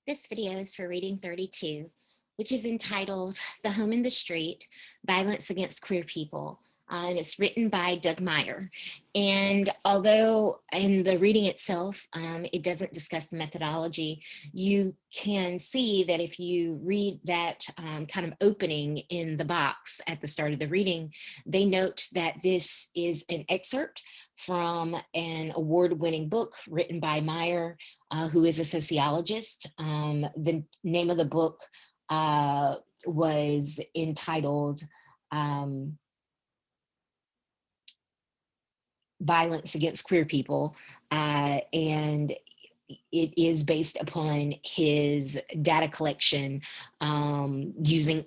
This video is for reading 32, which is entitled The Home in the Street, Violence Against Queer People. And it's written by Doug Meyer. And although in the reading itself, it doesn't discuss the methodology, you can see that if you read that kind of opening in the box at the start of the reading, they note that this is an excerpt from an award-winning book written by Meyer, who is a sociologist. The name of the book was entitled Violence Against Queer People, and it is based upon his data collection using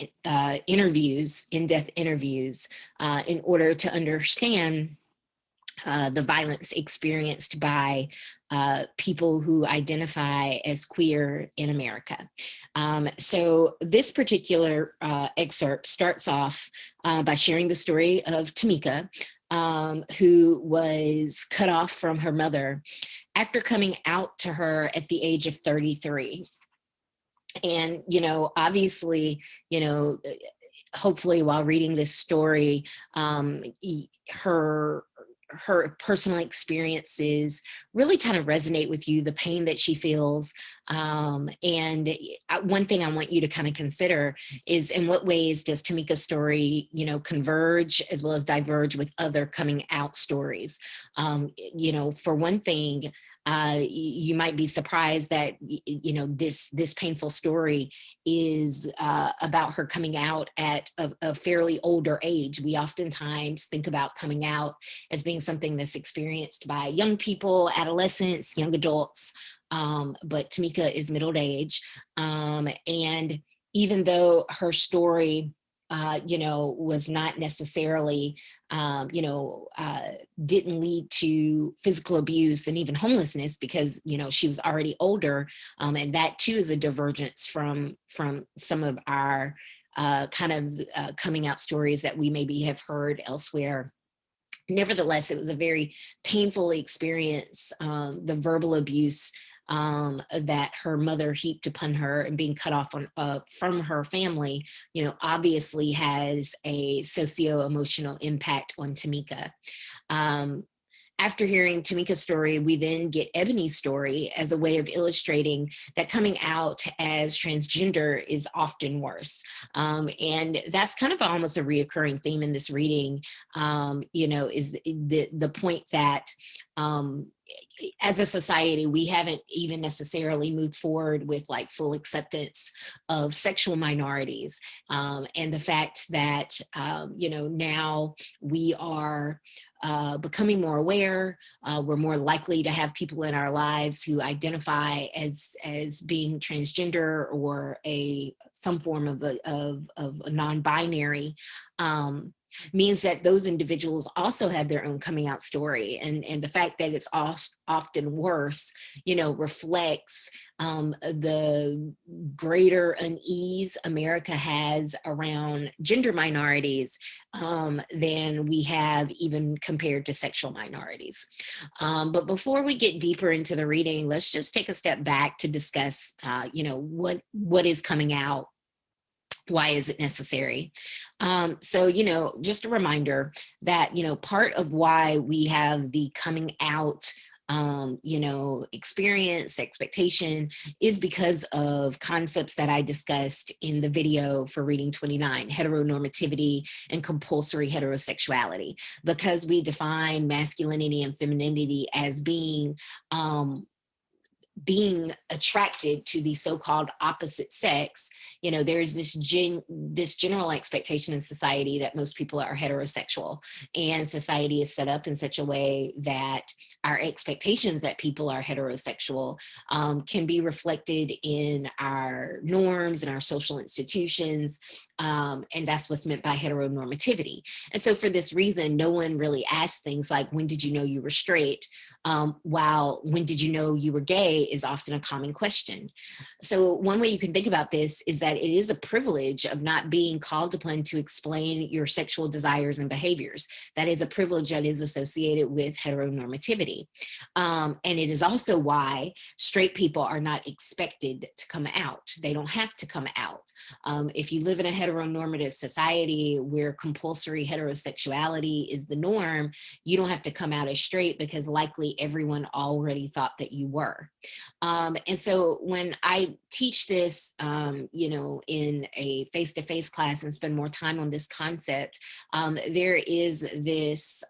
interviews, in-depth interviews, in order to understand the violence experienced by people who identify as queer in America. So this particular excerpt starts off by sharing the story of Tamika, who was cut off from her mother after coming out to her at the age of 33. And, obviously, hopefully while reading this story, her personal experiences really kind of resonate with you, the pain that she feels. And one thing I want you to kind of consider is, in what ways does Tamika's story, converge as well as diverge with other coming out stories? For one thing, you might be surprised that, this painful story is about her coming out at a fairly older age. We oftentimes think about coming out as being something that's experienced by young people, adolescents, young adults, but Tamika is middle age. And even though her story, was not necessarily, didn't lead to physical abuse and even homelessness, because, she was already older. And that too is a divergence from some of our coming out stories that we maybe have heard elsewhere. Nevertheless, it was a very painful experience, the verbal abuse that her mother heaped upon her, and being cut off from her family, obviously has a socio-emotional impact on Tamika. After hearing Tamika's story, we then get Ebony's story as a way of illustrating that coming out as transgender is often worse. And that's kind of almost a reoccurring theme in this reading, is the point that as a society, we haven't even necessarily moved forward with like full acceptance of sexual minorities. And the fact that, now we are becoming more aware. We're more likely to have people in our lives who identify as being transgender or some form of a non-binary. Means that those individuals also have their own coming out story, and the fact that it's often worse, reflects the greater unease America has around gender minorities than we have even compared to sexual minorities. But before we get deeper into the reading, let's just take a step back to discuss, what is coming out. Why is it necessary? So, just a reminder that, part of why we have the coming out experience, expectation, is because of concepts that I discussed in the video for reading 29, heteronormativity and compulsory heterosexuality, because we define masculinity and femininity as being attracted to the so-called opposite sex. There's this general expectation in society that most people are heterosexual, and society is set up in such a way that our expectations that people are heterosexual can be reflected in our norms and our social institutions, and that's what's meant by heteronormativity. And so for this reason, no one really asks things like, when did you know you were straight? While when did you know you were gay is often a common question. So one way you can think about this is that it is a privilege of not being called upon to explain your sexual desires and behaviors. That is a privilege that is associated with heteronormativity. And it is also why straight people are not expected to come out. They don't have to come out. If you live in a heteronormative society where compulsory heterosexuality is the norm, you don't have to come out as straight because likely everyone already thought that you were. And so when I teach this, in a face-to-face class and spend more time on this concept, there is this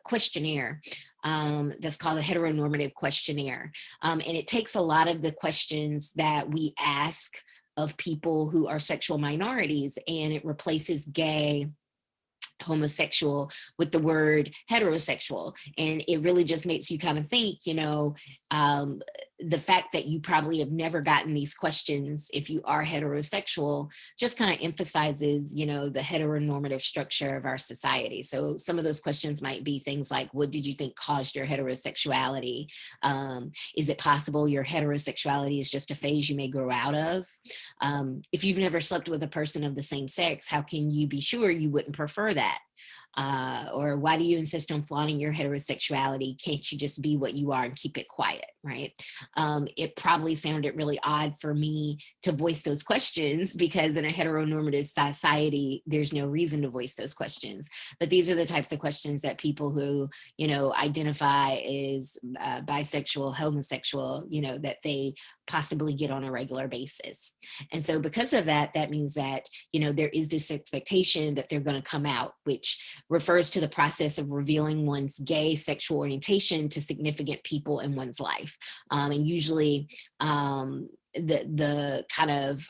questionnaire that's called the Heteronormative Questionnaire. And it takes a lot of the questions that we ask of people who are sexual minorities, and it replaces gay, homosexual with the word heterosexual. And it really just makes you kind of think, the fact that you probably have never gotten these questions if you are heterosexual just kind of emphasizes, the heteronormative structure of our society. So some of those questions might be things like, what did you think caused your heterosexuality? Is it possible your heterosexuality is just a phase you may grow out of? If you've never slept with a person of the same sex, how can you be sure you wouldn't prefer that? Or why do you insist on flaunting your heterosexuality? Can't you just be what you are and keep it quiet, right? It probably sounded really odd for me to voice those questions because in a heteronormative society, there's no reason to voice those questions. But these are the types of questions that people who, identify as bisexual, homosexual, that they possibly get on a regular basis. And so because of that, that means that, there is this expectation that they're going to come out, which refers to the process of revealing one's gay sexual orientation to significant people in one's life. And usually the kind of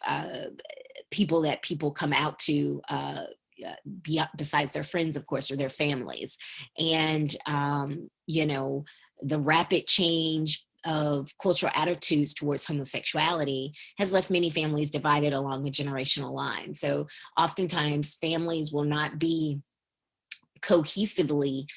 people that people come out to besides their friends, of course, or their families. And, the rapid change of cultural attitudes towards homosexuality has left many families divided along a generational line. So oftentimes families will not be cohesively,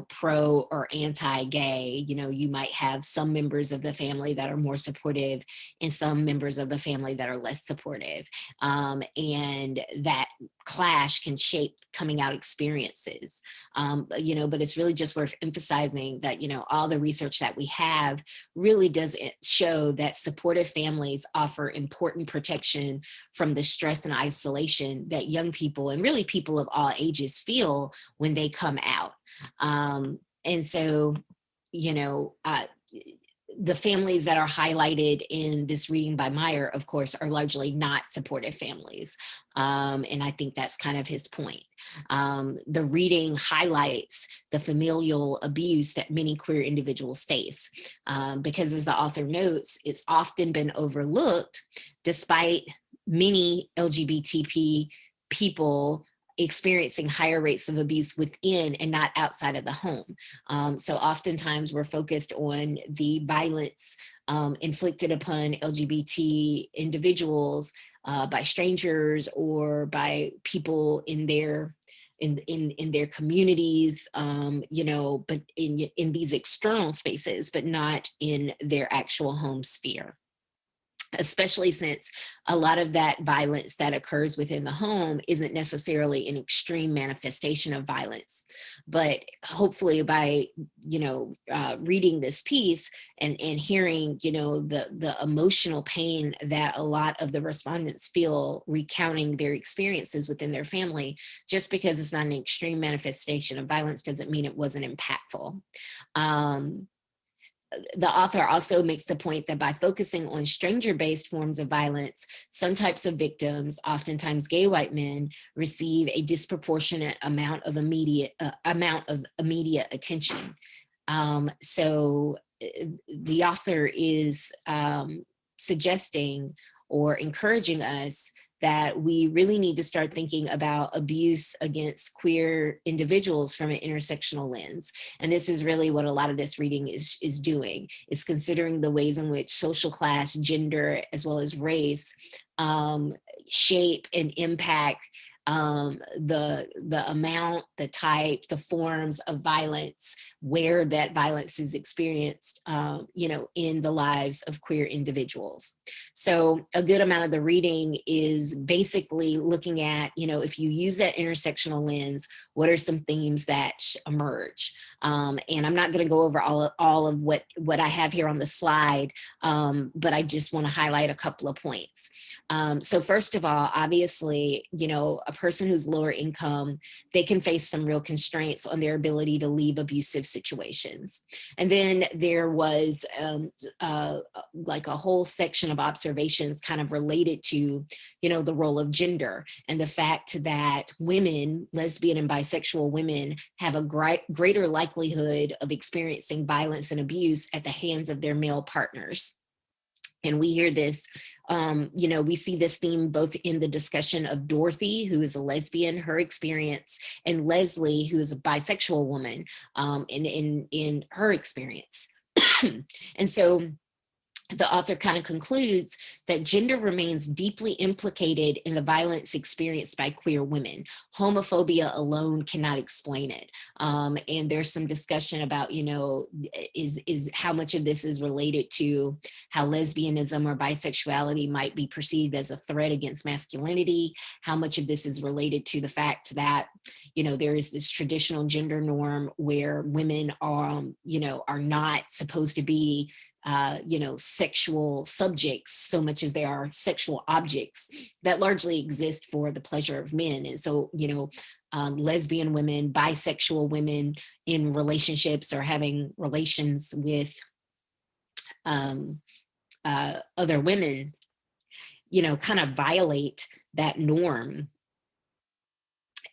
pro or anti-gay. You might have some members of the family that are more supportive and some members of the family that are less supportive. And that clash can shape coming out experiences. But it's really just worth emphasizing that, all the research that we have really does show that supportive families offer important protection from the stress and isolation that young people and really people of all ages feel when they come out. And so, the families that are highlighted in this reading by Meyer, of course, are largely not supportive families. And I think that's kind of his point. The reading highlights the familial abuse that many queer individuals face, because as the author notes, it's often been overlooked despite many LGBT people experiencing higher rates of abuse within and not outside of the home. So oftentimes we're focused on the violence inflicted upon LGBT individuals by strangers or by people in their communities, but in these external spaces, but not in their actual home sphere. Especially since a lot of that violence that occurs within the home isn't necessarily an extreme manifestation of violence. But hopefully by, reading this piece and hearing, the emotional pain that a lot of the respondents feel recounting their experiences within their family, just because it's not an extreme manifestation of violence doesn't mean it wasn't impactful. The author also makes the point that by focusing on stranger-based forms of violence, some types of victims, oftentimes gay white men, receive a disproportionate amount of immediate attention. So the author is suggesting or encouraging us that we really need to start thinking about abuse against queer individuals from an intersectional lens. And this is really what a lot of this reading is doing, is considering the ways in which social class, gender, as well as race shape and impact the amount, the type, the forms of violence, where that violence is experienced, in the lives of queer individuals. So a good amount of the reading is basically looking at, if you use that intersectional lens, what are some themes that emerge? And I'm not going to go over all of what I have here on the slide, but I just want to highlight a couple of points. So first of all, obviously, a person who's lower income, they can face some real constraints on their ability to leave abusive situations. And then there was like a whole section of observations kind of related to, the role of gender and the fact that women, lesbian and bisexual women, have a greater likelihood of experiencing violence and abuse at the hands of their male partners. And we hear this, we see this theme both in the discussion of Dorothy, who is a lesbian, her experience, and Leslie, who is a bisexual woman, in her experience. And so the author kind of concludes that gender remains deeply implicated in the violence experienced by queer women. Homophobia alone cannot explain it. And there's some discussion about, is how much of this is related to how lesbianism or bisexuality might be perceived as a threat against masculinity, how much of this is related to the fact that, there is this traditional gender norm where women are not supposed to be sexual subjects so much as they are sexual objects that largely exist for the pleasure of men. And so, lesbian women, bisexual women in relationships or having relations with other women, kind of violate that norm.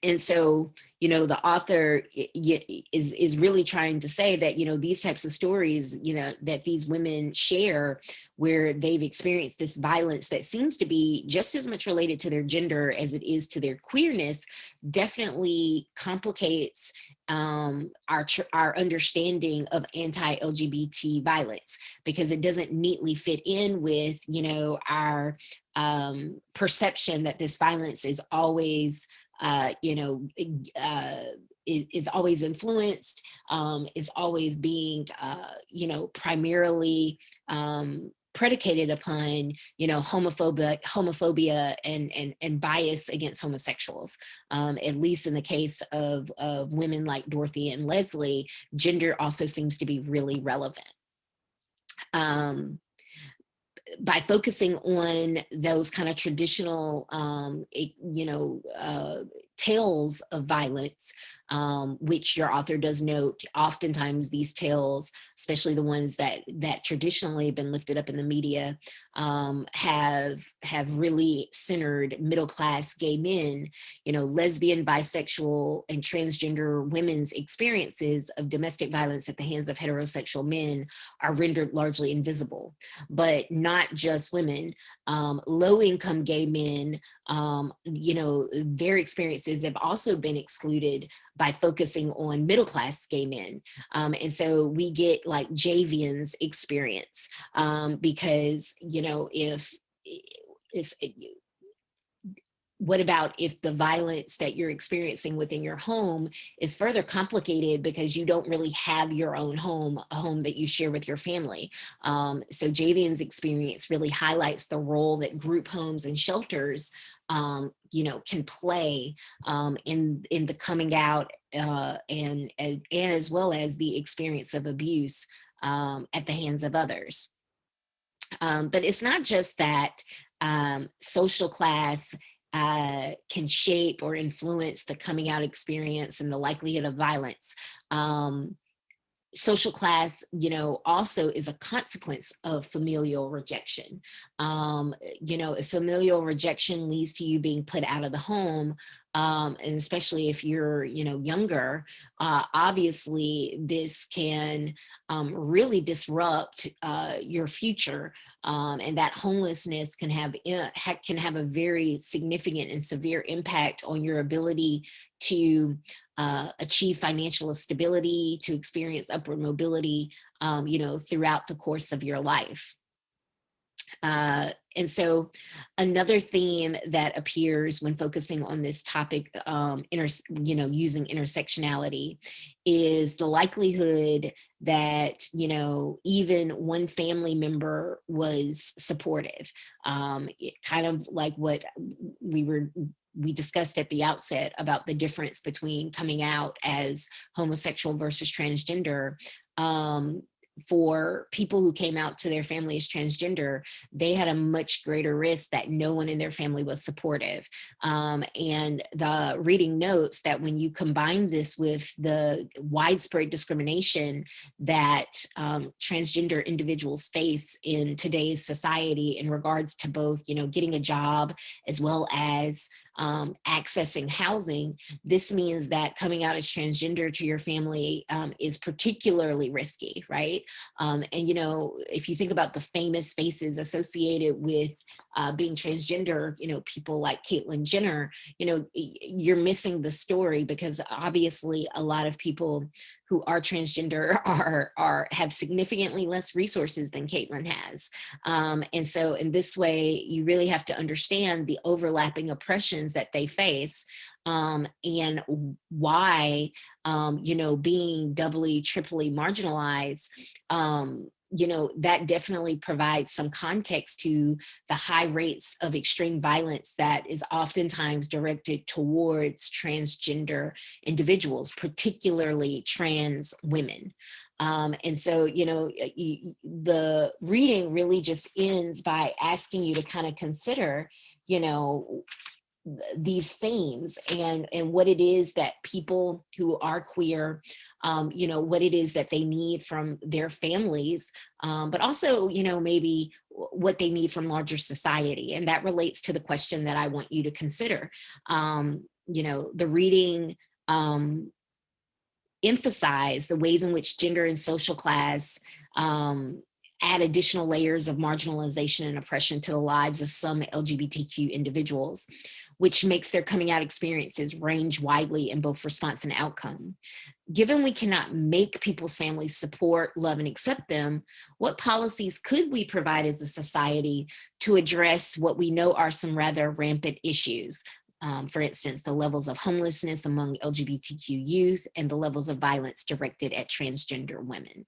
And so, the author is really trying to say that, these types of stories, that these women share where they've experienced this violence that seems to be just as much related to their gender as it is to their queerness, definitely complicates our understanding of anti-LGBT violence, because it doesn't neatly fit in with, our perception that this violence is always is always influenced, is always being, primarily predicated upon, homophobia and bias against homosexuals. At least in the case of women like Dorothy and Leslie, gender also seems to be really relevant. By focusing on those kind of traditional, tales of violence, which your author does note, oftentimes these tales, especially the ones that traditionally have been lifted up in the media, have really centered middle-class gay men. Lesbian, bisexual, and transgender women's experiences of domestic violence at the hands of heterosexual men are rendered largely invisible. But not just women, low-income gay men, their experiences have also been excluded by focusing on middle-class gay men. And so we get like Javian's experience, because, what about if the violence that you're experiencing within your home is further complicated because you don't really have your own home, a home that you share with your family? So Javian's experience really highlights the role that group homes and shelters, can play in the coming out, and as well as the experience of abuse at the hands of others. But it's not just that social class can shape or influence the coming out experience and the likelihood of violence. Social class, also is a consequence of familial rejection. If familial rejection leads to you being put out of the home, and especially if you're, younger, obviously this can really disrupt your future, and that homelessness can have a very significant and severe impact on your ability to achieve financial stability, to experience upward mobility, throughout the course of your life. And so another theme that appears when focusing on this topic, using intersectionality, is the likelihood that, even one family member was supportive. Kind of like what we discussed at the outset about the difference between coming out as homosexual versus transgender. For people who came out to their family as transgender, they had a much greater risk that no one in their family was supportive. And the reading notes that when you combine this with the widespread discrimination that transgender individuals face in today's society in regards to both, getting a job as well as accessing housing, this means that coming out as transgender to your family is particularly risky, right? And, if you think about the famous faces associated with being transgender, people like Caitlyn Jenner, you're missing the story, because obviously a lot of people who are transgender have significantly less resources than Caitlyn has. And so in this way, you really have to understand the overlapping oppressions that they face, and why, being doubly, triply marginalized, that definitely provides some context to the high rates of extreme violence that is oftentimes directed towards transgender individuals, particularly trans women. And so, the reading really just ends by asking you to kind of consider, these themes, and what it is that people who are queer, what it is that they need from their families, but also, maybe what they need from larger society. And that relates to the question that I want you to consider. The reading emphasize the ways in which gender and social class add additional layers of marginalization and oppression to the lives of some LGBTQ individuals, which makes their coming out experiences range widely in both response and outcome. Given we cannot make people's families support, love, and accept them, what policies could we provide as a society to address what we know are some rather rampant issues? For instance, the levels of homelessness among LGBTQ youth and the levels of violence directed at transgender women.